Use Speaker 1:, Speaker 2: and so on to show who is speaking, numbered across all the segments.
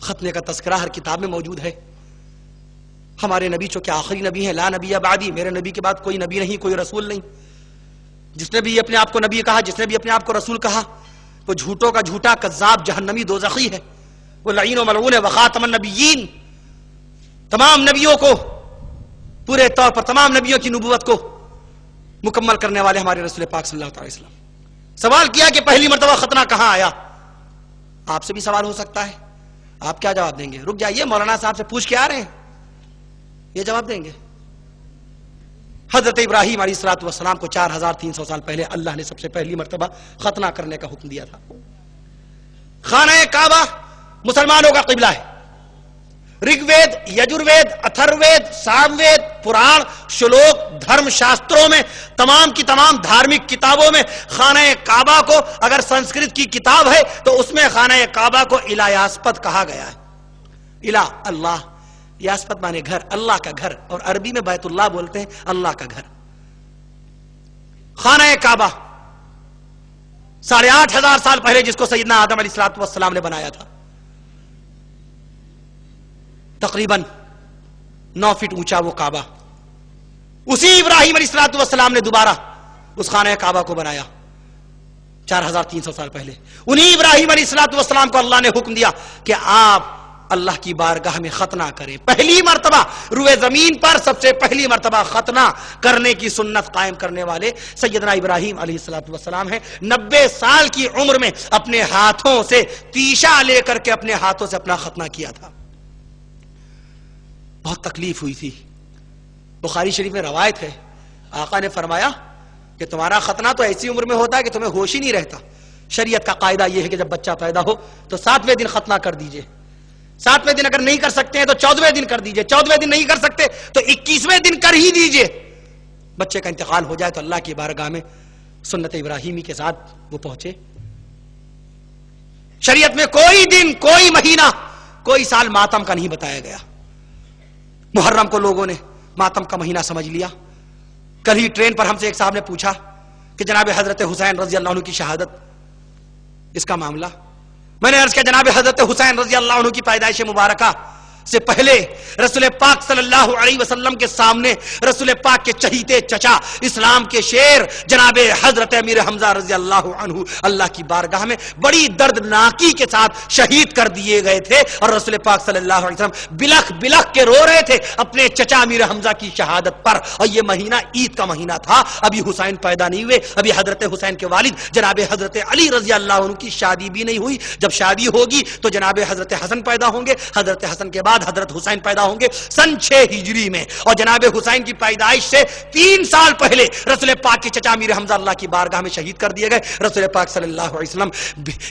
Speaker 1: ختنے کا تذکرہ ہر کتاب میں موجود ہے. ہمارے نبی چونکہ آخری نبی ہیں، لا نبی بعدی، میرے نبی کے بعد کوئی نبی نہیں، کوئی رسول نہیں. جس نے بھی اپنے آپ کو نبی کہا، جس نے بھی اپنے آپ کو رسول کہا، وہ جھوٹوں کا جھوٹا، کذاب، جہنمی، دوزخی ہے. وہ لعین و ملعون ہے. وخاتم النبیین، تمام نبیوں کو پورے طور پر تمام نبیوں کی نبوت کو مکمل کرنے والے ہمارے رسول پاک صلی اللہ علیہ وسلم. سوال کیا کہ پہلی مرتبہ ختنہ کہاں آیا؟ آپ سے بھی سوال ہو سکتا ہے. آپ کیا جواب دیں گے؟ رک جائیے، مولانا صاحب سے پوچھ کے آ رہے ہیں، یہ جواب دیں گے. حضرت ابراہیم علیہ الصلوۃ والسلام کو 4300 سال پہلے اللہ نے سب سے پہلی مرتبہ ختنہ کرنے کا حکم دیا تھا. خانہ کعبہ مسلمانوں کا قبلہ ہے. رگ وید، یجروید، اتھروید، ساموید، پران، شلوک، دھرم شاستروں میں، تمام کی تمام دھارمک کتابوں میں خانہ کعبہ کو، اگر سنسکرت کی کتاب ہے تو اس میں خانہ کعبہ کو الہیاسپد کہا گیا ہے. الہ اللہ، یاسپد مانے گھر، اللہ کا گھر، اور عربی میں بیت اللہ بولتے ہیں، اللہ کا گھر. خانہ کعبہ 8500 سال پہلے جس کو سیدنا آدم علیہ السلام نے بنایا تھا، تقریباً 9 فٹ اونچا وہ کعبہ. اسی ابراہیم علیہ السلام نے دوبارہ اس خانہ کعبہ کو بنایا 4300 سال پہلے. انہی ابراہیم علیہ السلام کو اللہ نے حکم دیا کہ آپ اللہ کی بارگاہ میں ختنہ کریں. پہلی مرتبہ روئے زمین پر سب سے پہلی مرتبہ ختنہ کرنے کی سنت قائم کرنے والے سیدنا ابراہیم علیہ السلام ہیں. 90 سال کی عمر میں اپنے ہاتھوں سے تیشا لے کر کے اپنے ہاتھوں سے اپنا ختنہ کیا تھا. بہت تکلیف ہوئی تھی. بخاری شریف میں روایت ہے، آقا نے فرمایا کہ تمہارا ختنہ تو ایسی عمر میں ہوتا ہے کہ تمہیں ہوش ہی نہیں رہتا. شریعت کا قاعدہ یہ ہے کہ جب بچہ پیدا ہو تو 7ویں دن ختنہ کر دیجئے. 7ویں دن اگر نہیں کر سکتے ہیں تو 14ویں دن کر دیجئے. 14ویں دن نہیں کر سکتے تو 21ویں دن کر ہی دیجئے. بچے کا انتقال ہو جائے تو اللہ کی بارگاہ میں سنت ابراہیمی کے ساتھ وہ پہنچے. شریعت میں کوئی دن، کوئی مہینہ، کوئی سال ماتم کا نہیں بتایا گیا. محرم کو لوگوں نے ماتم کا مہینہ سمجھ لیا. کل ہی ٹرین پر ہم سے ایک صاحب نے پوچھا کہ جناب حضرت حسین رضی اللہ عنہ کی شہادت، اس کا معاملہ. میں نے عرض کیا جناب حضرت حسین رضی اللہ عنہ کی پیدائش مبارکہ سے پہلے رسول پاک صلی اللہ علیہ وسلم کے سامنے رسول پاک کے چہیتے چچا، اسلام کے شیر جناب حضرت امیر حمزہ رضی اللہ عنہ اللہ کی بارگاہ میں بڑی دردناکی کے ساتھ شہید کر دیے گئے تھے. اور رسول پاک صلی اللہ علیہ وسلم بلخ بلخ کے رو رہے تھے اپنے چچا امیر حمزہ کی شہادت پر. اور یہ مہینہ عید کا مہینہ تھا. ابھی حسین پیدا نہیں ہوئے، ابھی حضرت حسین کے والد جناب حضرت علی رضی اللہ عنہ کی شادی بھی نہیں ہوئی. جب شادی ہوگی تو جناب حضرت حسن پیدا ہوں گے، حضرت حسن کے بعد حضرت حسین پیدا ہوں گے سن 6 ہجری میں. اور جناب حسین کی پیدائش سے 3 سال پہلے رسول پاک کے چچا امیر حمزہ اللہ کی بارگاہ میں شہید کر دیے گئے. رسول پاک صلی اللہ علیہ وسلم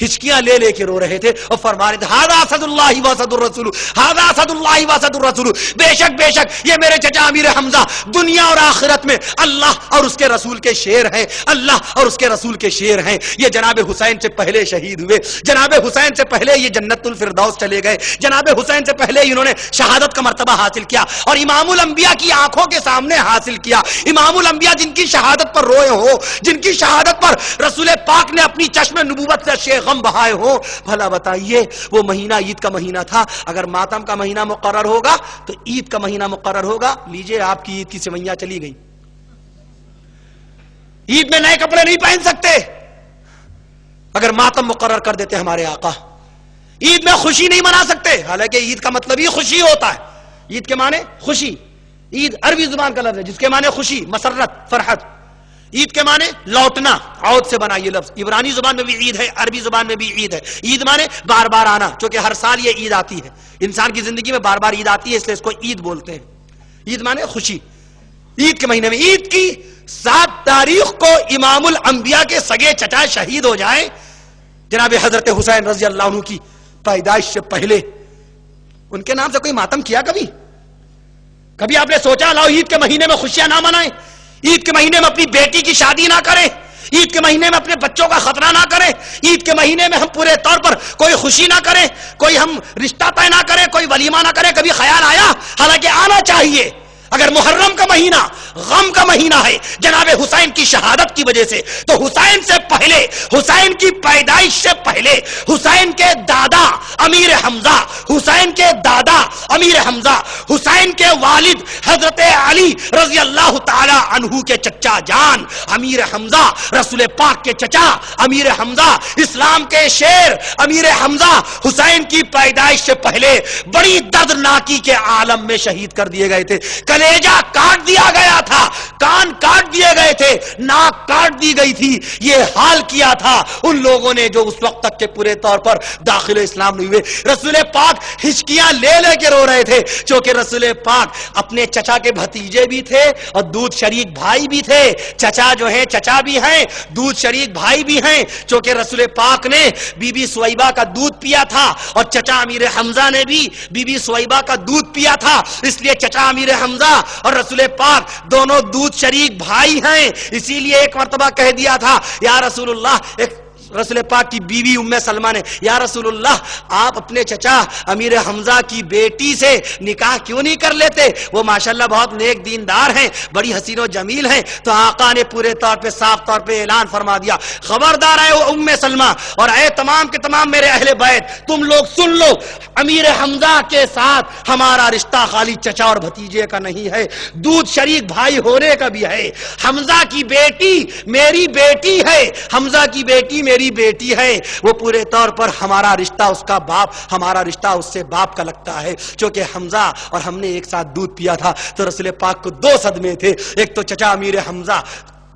Speaker 1: ہچکیاں لے لے کے رو رہے تھے اور فرما رہے تھے ھذا اسد اللہ و اسد الرسول، ھذا اسد اللہ و اسد الرسول. بے شک یہ میرے چچا امیر حمزہ دنیا اور آخرت میں اللہ اور اس کے رسول کے شیر ہیں، اللہ اور اس کے رسول کے شیر ہیں. یہ جناب حسین سے پہلے شہید ہوئے، جناب حسین سے پہلے یہ جنت الفردوس چلے گئے، جناب حسین سے پہلے انہوں نے شہادت کا مرتبہ حاصل کیا اور امام الانبیاء کی آنکھوں کے سامنے حاصل کیا. امام الانبیاء جن کی شہادت پر روئے ہو، جن کی شہادت پر رسول پاک نے اپنی چشم نبوت سے شے غم بہائے ہو. بھلا بتائیے وہ مہینہ عید کا مہینہ تھا. اگر ماتم کا مہینہ مقرر ہوگا تو عید کا مہینہ مقرر ہوگا. لیجئے آپ کی عید کی سوئیاں چلی گئیں. عید میں نئے کپڑے نہیں پہن سکتے. اگر ماتم مقرر کر دیتے ہمارے آقا، عید میں خوشی نہیں منا سکتے. حالانکہ عید کا مطلب ہی خوشی ہوتا ہے. عید کے معنی خوشی. عید عربی زبان کا لفظ ہے جس کے معنی خوشی، مسرت، فرحت. عید کے معنی لوٹنا، عود سے بنا یہ لفظ. عبرانی زبان میں بھی عید ہے، عربی زبان میں بھی عید ہے. عید معنی بار بار آنا، چونکہ ہر سال یہ عید آتی ہے. انسان کی زندگی میں بار بار عید آتی ہے، اس لیے اس کو عید بولتے ہیں. عید معنی خوشی. عید کے مہینے میں عید کی 7 تاریخ کو امام الانبیاء کے سگے چچا شہید ہو جائیں. جناب حضرت حسین رضی اللہ عنہ کی پیدائش سے پہلے ان کے نام سے کوئی ماتم کیا؟ کبھی آپ نے سوچا لاؤ عید کے مہینے میں خوشیاں نہ منائیں، عید کے مہینے میں اپنی بیٹی کی شادی نہ کریں، عید کے مہینے میں اپنے بچوں کا ختنہ نہ کریں، عید کے مہینے میں ہم پورے طور پر کوئی خوشی نہ کریں، کوئی ہم رشتہ طے نہ کریں، کوئی ولیمہ نہ کریں؟ کبھی خیال آیا؟ حالانکہ آنا چاہیے. اگر محرم کا مہینہ غم کا مہینہ ہے جناب حسین کی شہادت کی وجہ سے، تو حسین سے پہلے، حسین کی پیدائش سے پہلے حسین کے دادا امیر حمزہ حسین کے دادا امیر حمزہ حسین کے والد حضرت علی رضی اللہ تعالی عنہ کے چچا جان امیر حمزہ رسول پاک کے چچا امیر حمزہ اسلام کے شیر امیر حمزہ حسین کی پیدائش سے پہلے بڑی دردناکی کے عالم میں شہید کر دیے گئے تھے. کلیجہ کاٹ دیا گیا تھا, کان کاٹ دیے گئے تھے, ناک کاٹ دی گئی تھی. یہ حال کیا تھا ان لوگوں نے جو اس وقت تک کے پورے طور پر داخل اسلام نہیں ہوئے. رسول پاک ہچکیاں لے لے کے رو رہے تھے, چونکہ رسول پاک اپنے چچا کے بھتیجے بھی تھے اور دودھ شریک بھائی بھی تھے. چچا جو ہیں چچا بھی ہیں, دودھ شریک بھائی بھی ہیں, چونکہ رسول پاک نے بی بی سویبہ کا دودھ پیا تھا اور چچا امیر حمزہ نے بھی بی بی سویبہ کا دودھ پیا تھا. اس لیے چچا امیر حمزہ اور رسول پاک دونوں دودھ شریک بھائی ہیں. اسی لیے ایک مرتبہ کہہ دیا تھا یا رسول اللہ, ایک رسول پاک کی بیوی ام سلمہ نے, یا رسول اللہ آپ اپنے چچا امیر حمزہ کی بیٹی سے نکاح کیوں نہیں کر لیتے, وہ ماشاءاللہ بہت نیک دیندار ہیں, بڑی حسین و جمیل ہیں. تو آقا نے پورے طور پہ صاف طور پہ اعلان فرما دیا, خبردار ہے وہ ام سلمہ اور اے تمام کے تمام میرے اہل بیت, تم لوگ سن لو, امیر حمزہ کے ساتھ ہمارا رشتہ خالی چچا اور بھتیجے کا نہیں ہے, دودھ شریک بھائی ہونے کا بھی ہے. حمزہ کی بیٹی میری بیٹی ہے, حمزہ کی بیٹی میری بیٹی ہے. وہ پورے طور پر ہمارا رشتہ اس کا باپ, ہمارا رشتہ اس سے باپ کا لگتا ہے. چونکہ حمزہ اور ہم نے ایک ساتھ دودھ پیا تھا تو رسول پاک کو دو صدمے تھے. ایک تو چچا امیر حمزہ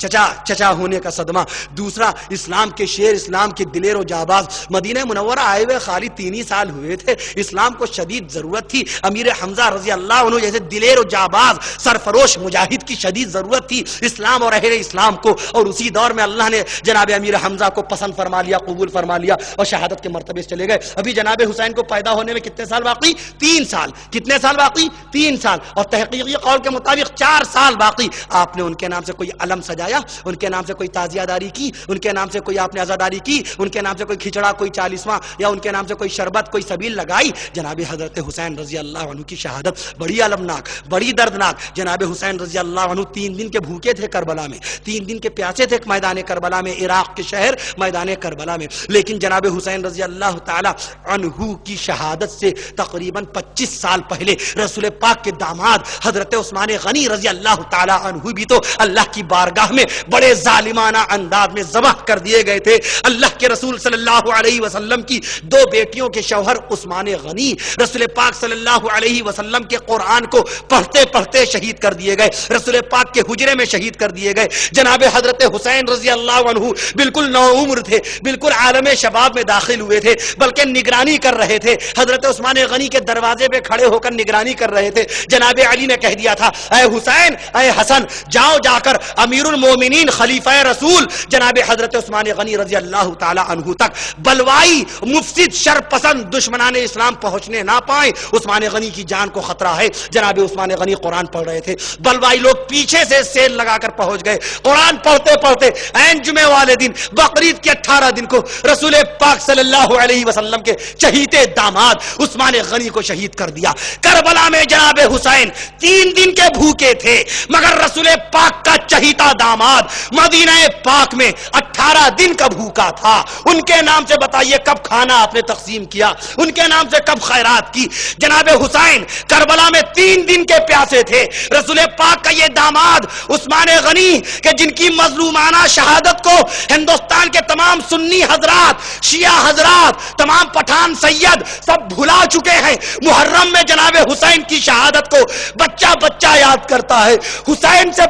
Speaker 1: چچا ہونے کا صدمہ, دوسرا اسلام کے شیر, اسلام کے دلیر و جاباز. مدینہ منورہ آئے ہوئے خالی 3 ہی سال ہوئے تھے, اسلام کو شدید ضرورت تھی. امیر حمزہ رضی اللہ عنہ جیسے دلیر و جاباز سرفروش مجاہد کی شدید ضرورت تھی اسلام اور اہل اسلام کو. اور اسی دور میں اللہ نے جناب امیر حمزہ کو پسند فرما لیا, قبول فرما لیا اور شہادت کے مرتبے سے چلے گئے. ابھی جناب حسین کو پیدا ہونے میں کتنے سال باقی؟ 3 سال. کتنے سال باقی؟ 3 سال. اور تحقیقی قول کے مطابق 4 سال باقی. آپ نے ان کے نام سے کوئی علم سجایا, ان کے نام سے کوئی تعزیہ داری کی, ان کے نام سے کوئی آپ نے عزاداری کی, ان کے نام سے کوئی کھچڑا, کوئی 40واں, یا ان کے نام سے کوئی شربت, کوئی سبیل لگائی. جناب حضرت حسین رضی اللہ عنہ کی شہادت بڑی المناک, بڑی دردناک. جناب حسین رضی اللہ عنہ 3 دن کے بھوکے تھے کربلا میں, 3 دن کے پیاسے تھے میدان کربلا میں, عراق کے شہر میدان کربلا میں. لیکن جناب حسین رضی اللہ تعالی عنہ کی شہادت سے تقریباً 25 سال پہلے رسول پاک کے داماد حضرت عثمان غنی رضی اللہ تعالی عنہ بھی تو اللہ کی بارگاہ میں بڑے ظالمانہ انداز میں ذبح کر دیے گئے تھے. اللہ کے رسول صلی اللہ علیہ وسلم کی 2 بیٹیوں کے شوہر عثمان غنی رسول پاک صلی اللہ علیہ وسلم کے قرآن کو پڑھتے پڑھتے شہید کر دیے گئے, رسول پاک کے حجرے میں شہید کر دیے گئے. جناب حضرت حسین رضی اللہ عنہ بالکل نوعمر تھے, بالکل عالم شباب میں داخل ہوئے تھے, بلکہ نگرانی کر رہے تھے. حضرت عثمان غنی کے دروازے پہ کھڑے ہو کر نگرانی کر رہے تھے. جناب علی نے کہہ دیا تھا, اے حسین اے حسن, جاؤ جا کر امیر المومنین خلیفہ رسول جناب حضرت عثمان غنی رضی اللہ تعالی عنہ تک بلوائی مفسد شر پسند دشمنان اسلام پہنچنے نہ پائیں. عثمان غنی کی جان کو خطرہ ہے. جناب عثمان غنی قرآن پڑھ رہے تھے, بلوائی لوگ پیچھے سے سیل لگا کر پہنچ گئے. قرآن پڑھتے پڑھتے عین جمعے والے دن بقرعید کے 18 دن کو رسول پاک صلی اللہ علیہ وسلم کے چہیتے داماد عثمان غنی کو شہید کر دیا. کربلا میں جناب حسین 3 دن کے بھوکے تھے, مگر رسول پاک کا چہیتا داماد مدینہ پاک میں 18 دن کا بھوکا تھا. ان کے نام سے بتائیے کب کھانا آپ نے تقسیم کیا, ان کے نام سے کب خیرات کی. جناب حسین کربلا میں 3 دن کے پیاسے تھے. رسول پاک کا یہ داماد عثمان غنی کہ جن کی مظلومانہ شہادت کو ہندوستان کے تمام سنی حضرات, شیعہ حضرات, تمام پٹھان سید سب بھلا چکے ہیں. محرم میں جناب حسین کی شہادت کو بچہ بچہ یاد کرتا ہے. حسین سے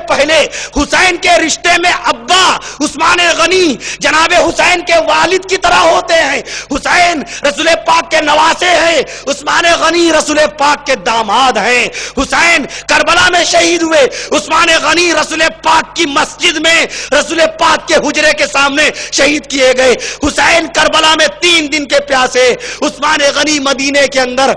Speaker 1: پہلے حسین کے رشتے میں ابا عثمان غنی جناب حسین کے والد کی طرح ہوتے ہیں. حسین رسول پاک کے نواسے ہیں, عثمان غنی رسول پاک کے داماد ہیں. حسین کربلا میں شہید ہوئے, عثمان غنی رسول پاک کی مسجد میں رسول پاک کے حجرے کے سامنے شہید کیے گئے. حسین کربلا میں 3 دن کے پیاسے, عثمان غنی مدینے کے اندر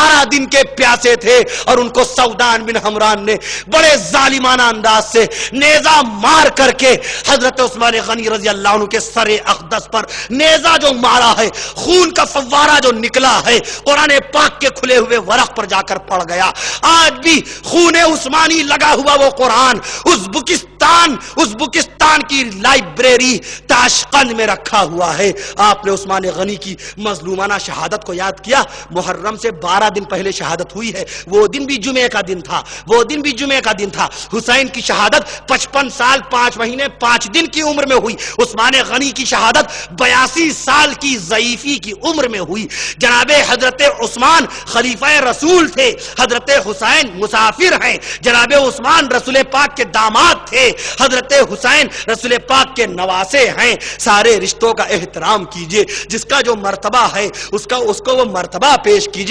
Speaker 1: 12 دن کے پیاسے تھے اور ان کو سودان بن حمران نے بڑے ظالمانہ انداز سے نیزہ مار کر کے حضرت عثمان غنی رضی اللہ عنہ کے سر اقدس پر نیزہ جو مارا ہے، خون کا فوارہ جو نکلا ہے، قرآن پاک کے کھلے ہوئے ورق پر جا کر پڑ گیا۔ آج بھی خون عثمانی لگا ہوا وہ قرآن ازبکستان کی لائبریری تاشقند میں رکھا ہوا ہے۔ آپ نے عثمان غنی کی مظلومانہ شہادت کو یاد کیا۔ محرم سے 12 دن پہلے شہادت ہوئی ہے، وہ دن بھی جمعے کا دن تھا۔ حسین کی شہادت 55 سال 5 مہینے 5 دن کی عمر میں ہوئی۔ عثمان غنی کی شہادت 82 سال کی ضعیفی کی عمر میں ہوئی۔ جناب حضرت عثمان خلیفہ رسول تھے، حضرت حسین مسافر ہیں۔ جناب عثمان رسول پاک کے داماد تھے، حضرت حسین رسول پاک کے نواسے ہیں۔ سارے رشتوں کا احترام کیجئے، جس کا جو مرتبہ ہے اس کو وہ مرتبہ پیش کیجئے۔